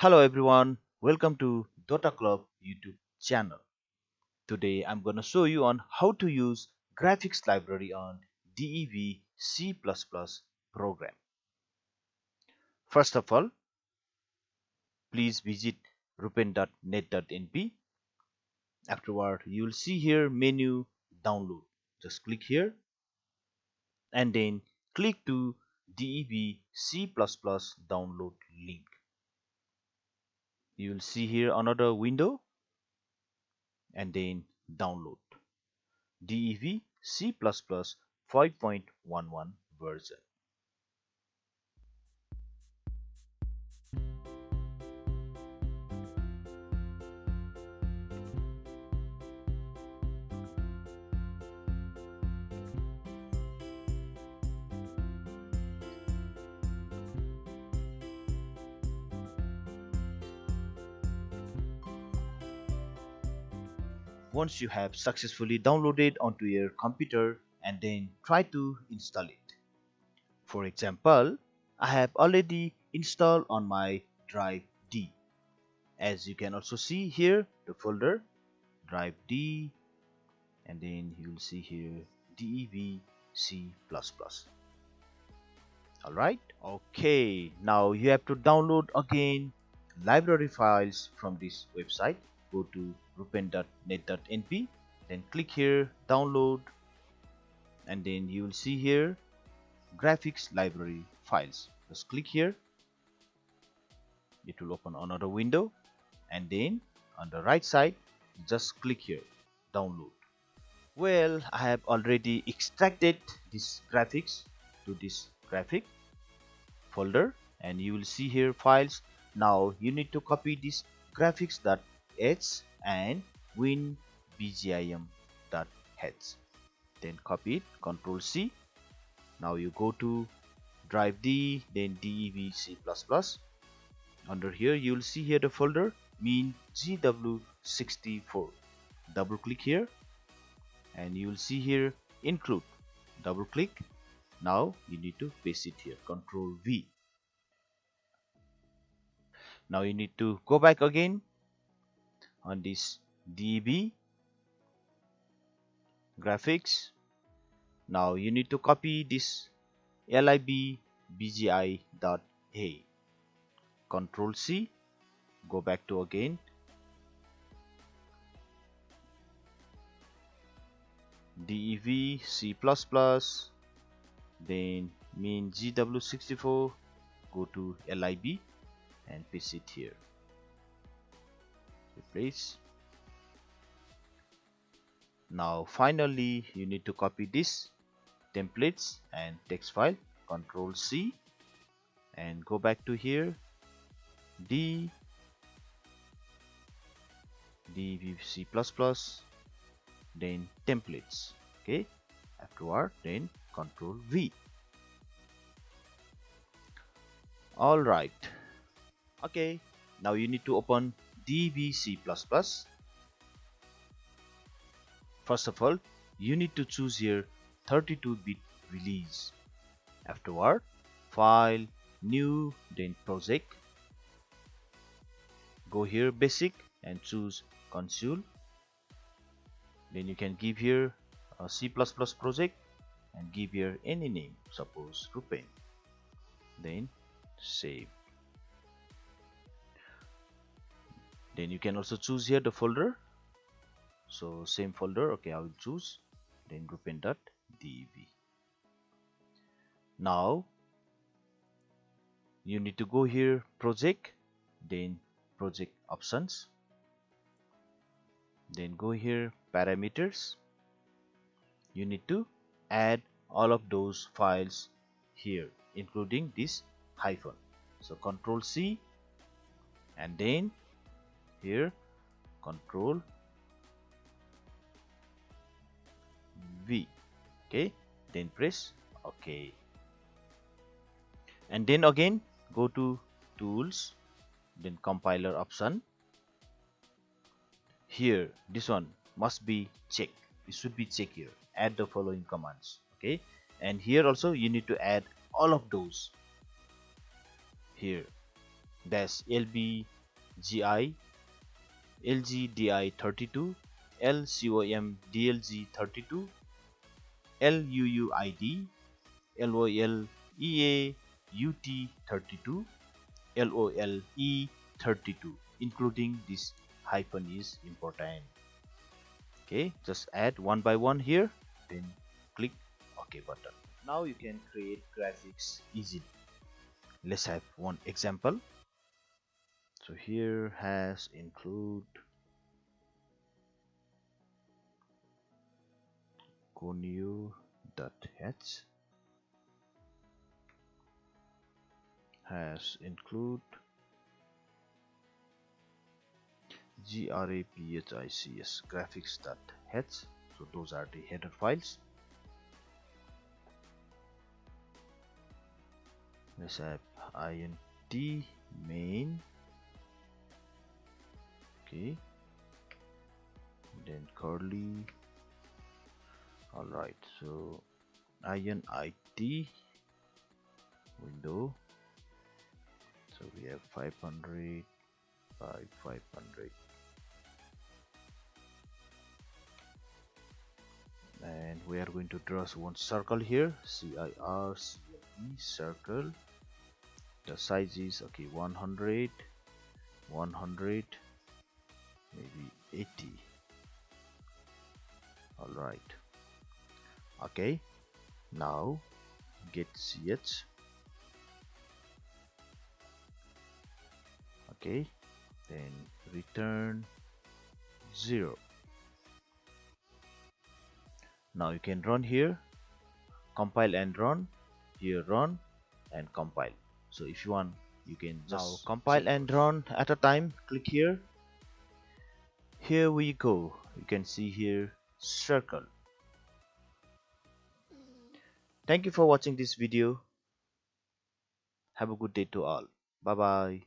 Hello everyone, welcome to Dota Club YouTube channel. Today I'm gonna show you on how to use graphics library on Dev-C++ program. First of all, please visit rupen.net.np. Afterward, you will see here menu download. Just click here and then click to Dev-C++ download link. You will see here another window and then download. Dev C++ 5.11 version. Once you have successfully downloaded onto your computer and then try to install it. For example, I have already installed on my drive D. As you can also see here the folder drive D, and then you will see here DEV C++. Alright, okay, now you have to download again library files from this website. Go to rupen.net.np, then click here download, and then you will see here graphics library files. Just click here, it will open another window, and then on the right side just click here download. Well, I have already extracted this graphics to this graphic folder, and you will see here files. Now you need to copy this graphics.h and winbgim.h, then copy it, Ctrl C. Now you go to drive D, then DEVC++. Under here you will see here the folder mean GW64. Double click here and you will see here include. Double click. Now you need to paste it here, Ctrl V. Now you need to go back again on this DB graphics. Now you need to copy this libBgi.a. Ctrl C, go back to again DEV C++, then mean GW64, go to lib and paste it here. Replace. Now finally you need to copy this templates and text file, Ctrl C, and go back to here DVC++, then templates. Okay, afterward then Ctrl V. Alright, okay, now you need to open DVC++. First of all, you need to choose here 32-bit release. Afterward, file, new, then project. Go here basic and choose console. Then you can give here a C++ project and give here any name, suppose Rupen. Then save. Then you can also choose here the folder. So same folder, okay, I will choose then rupen.dev. Now you need to go here project, then project options, then go here parameters. You need to add all of those files here including this hyphen. So Ctrl C and then here Ctrl V. Okay, then press OK, and then again go to tools, then compiler option. Here this one must be checked, it should be checked here, add the following commands. Okay, and here also you need to add all of those here. dash LBGI LGDI32 LCOMDLG32 LUUID LOLEAUT32 LOLE32, including this hyphen is important. Okay, just add one by one here, then click OK button. Now you can create graphics easily. Let's have one example. So here has include conio.h, has include graphics graphics.h. So those are the header files. Let's have int main. Okay, then curly. Alright, so init window. So we have 500 by 500, and we are going to draw one circle here, circle. The size is okay, 100, 100, maybe 80. Alright, okay, now get ch. Okay, then return 0. Now you can run here, compile and run, here run and compile. So if you want, you can just now compile and run at a time. Click here. Here we go. You can see here circle. Thank you for watching this video. Have a good day to all. Bye bye.